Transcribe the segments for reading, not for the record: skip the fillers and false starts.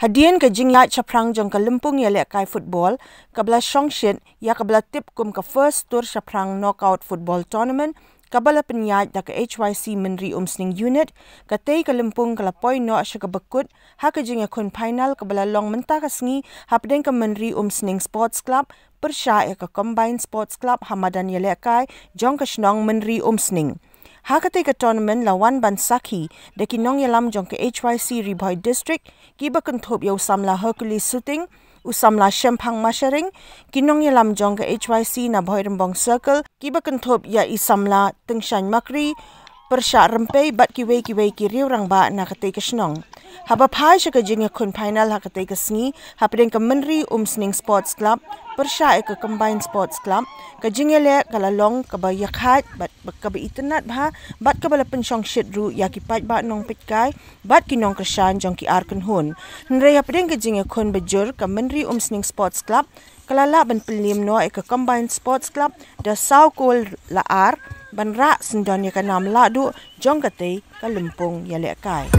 Hadien ke jingïaid Shaphrang jong ke lympung ïalehkai phutbol kabla shongshit ya kabla tip kum ke first Tur Shaphrang knockout football tournament kabla pynïaid da ke HYC Mynri Umsning Unit katei ke lympung kala poi no asya ke bekut ha ke jingïakhun phainal kabla long mynta ke sngi hapdeng ke Mynri Umsning Sports Club Pyrshah ke Combined Sports Club madan ïalehkai jong ke shnong Mynri Umsning. Ha katei ke tournament lawan ban sakhi deki Nongïalam jong ke HYC RI BHOI district kiba kynthup ya samla Hercules Suting samla Shemphang Masharing ki Nongïalam jong ke HYC na Boirembong circle kiba kynthup ya samla Tyngshaiñ Makri Pyrshah Rympei bat ki wei ki riu rang ba na katei ke shnong. Haba phai sya ke jingïakhun phainal ha katei ke sngi hapdeng ke Mynri Umsning Sports Club Pyrshah ke Combined Sports Club ke jingïaid kala long kaba yakhat bat kaba itnat bha bat kaba shongshit ru ya ki pat ba nong pitkai bat ki nong krishan jong ki hun nre hapdeng ke jingïakhun bejur ke Mynri Umsning Sports Club kala la ban pelim no ke Combined Sports Club da sau kol la ar ban ra sendon ya ka nam la du jong katei ka lympung ïalehkai.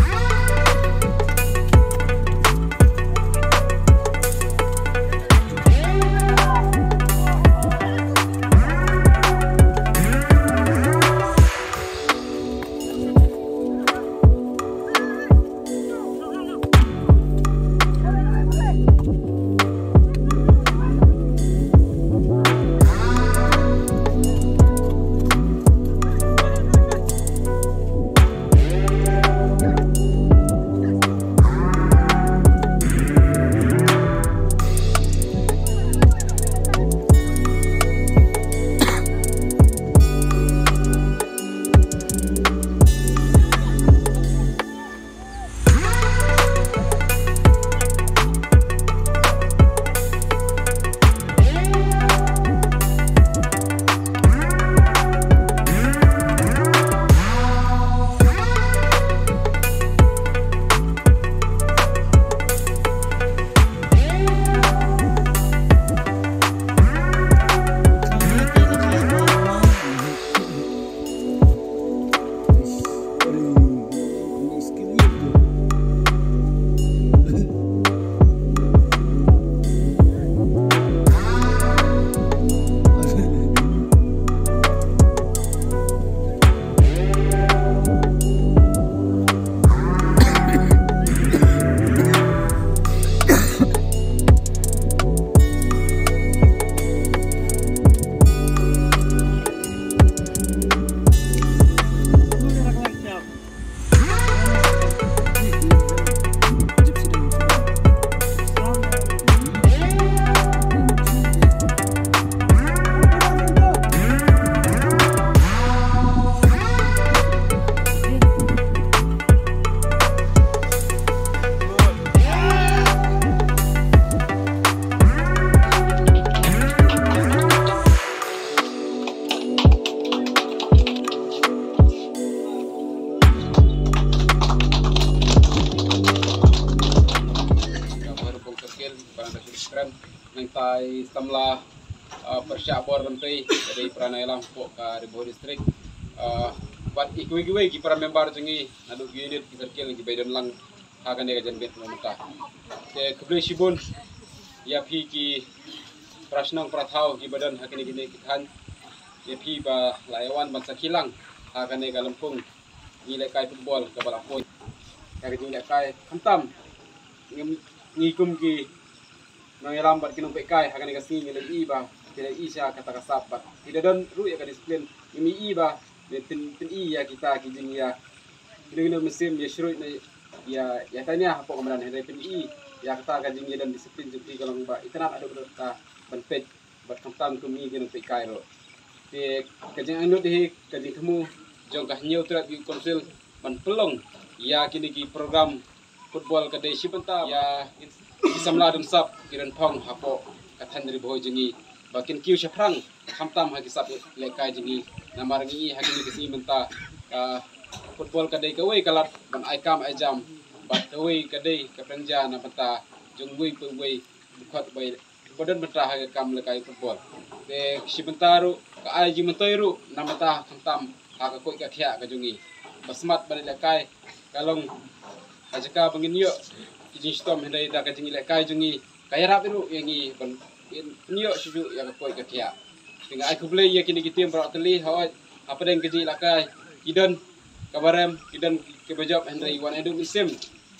Mentai samla Pyrshah Rympei dari Nongïalam po ka Rympei district bat ikui ki para member jengi nadu unit ki circle ki badan lang hagan dia jan bet nomta ke keble sibun ya phi ki prasnong prathau ki badan hakini gini ki than ya phi ba laiwan ban sakhilang hagan dia lympung ïalehkai football ka bala point ka jingïakhun kantam ngikum ki Nongïalam bat kinong pekai hagan ga singi lagi ba tidak isya kata kasap bat tidak don ru ya ka disiplin imi ba tin ya kita ki jingïa kini mesim ya syurut ya tanya apa kemudian dari pin ya kata ka jingïa dan disiplin jadi kalau ba itanat ada berta benpet bat kantam kumi kinong pekai ro te kajing anu deh kajing kamu jong kah nyau terat di konsil ban pelong ya kini ki program football kadai sibenta ya samla dum sap kiran phong hapo kathan dari boy jengi bakin Tur Shaphrang hamtam hagi sap lekai jengi namar ngi hagi ni kisi menta football kadai kawai kalat ban aikam ajam bat kawai kadai kapranja na menta jungwei pewei bukat bai badan menta hagi kam lekai football de sibentaru ka aji mentairu na menta hamtam haga koi ka thia ka jungi basmat ban lekai kalong ajaka bangin yo kijing stom hendai da kajing ïalehkai jungi kaya rap itu yang i ban nyo suju yang koi kakia tinggal aku beli ya kini kita berak teli hawat apa dan kajing ïalehkai kidan kabarem kidan kebajab hendai wan edu musim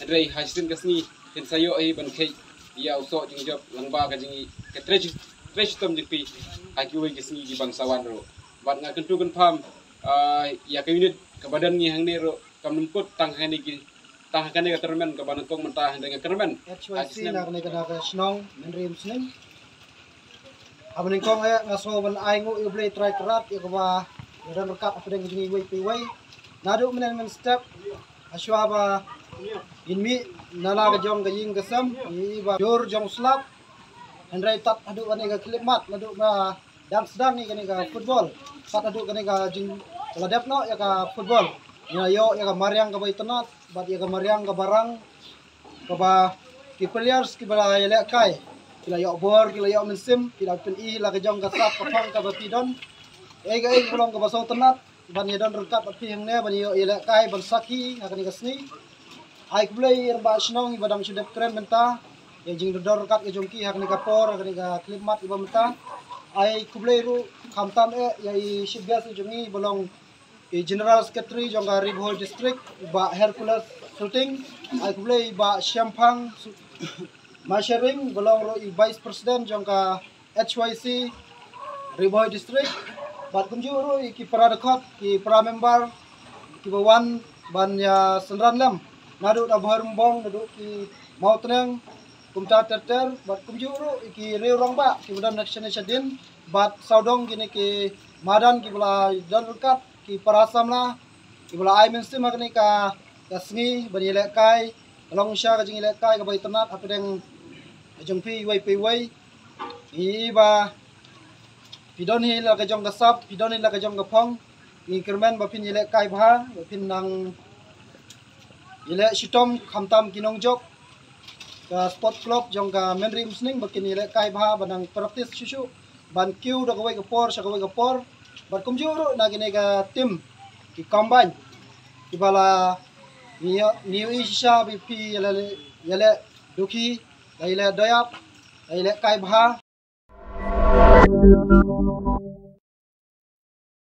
hendai hasil kesni dan sayo ban kai ia usok jing job langba kajing ke tresh tom jepi aku wei kesni di bangsawan ro bat ngak kentu kan pam ya ke unit ke badan ni hang ni ro kam numput tang hani ki tang kan ni termen ke badan kong mentah dengan kermen HYC nak ni kena ke shnong Mynri Umsning abang kong ngaso ban aingu i blay try kerat ya ba dan rekat apa dengan jingi wei nadu men step aswa ba inmi nala ke jong ke ying kesam i ba jor jong slap hendrai tat adu kan ga klip mat nadu ba dan sedang ni kan ga football pat adu kan ga jing ladap no ya ka football ya yo ya ka mariang ka bai tenat bat ya ka mariang ka barang ka ba ki players ki bala ïalehkai kila yo bor kila yo mensim kila pen I la ka jong ka sap ka phang ka ba pidon ga belong ka basong tenat ban ya don rekat api hang ne ban yo ïalehkai ban sakhi akan ka sni ai play ba shnong badang sudah keren menta ya jing dor rekat ke jongki hak ni ka por hak ni ka klip mat iba menta ai kublai ru khamtam ya I shibya su jongi belong General Secretary jong ka RI BHOI district ba Hercules Suting ai kublai ba Shemphang Masharing belong ro Vice President jong ka HYC RI BHOI district bat kumjuru ki para dekat ki para member ki bawan ban ya senran lam nadu da bong nadu ki mau tenang kumta terter bat kumjuru ki reurang ba ki badan national din bat saudong gini ki madan ki bala dan dekat ki para samla ki bala ai mensim ni ka sngi ban ïalehkai long sha ka jing ïalehkai ka bai tenat apa deng jong pi wei I ba pidon hi la ka jong ka sap pidon hi la ka jong ka phong I kermen ba pin ïalehkai bha ba pin nang ïaleh shitom khamtam kinong jok ka sport club jong ka Mynri Umsning ba kin ïalehkai bha banang practice susu ban kiu da ka wei ka por sha ka wei ka por bat kumjuru na gine ka tim ki combine ki bala niu isha bi pi ïaleh duki ïaleh doyap ïalehkai bha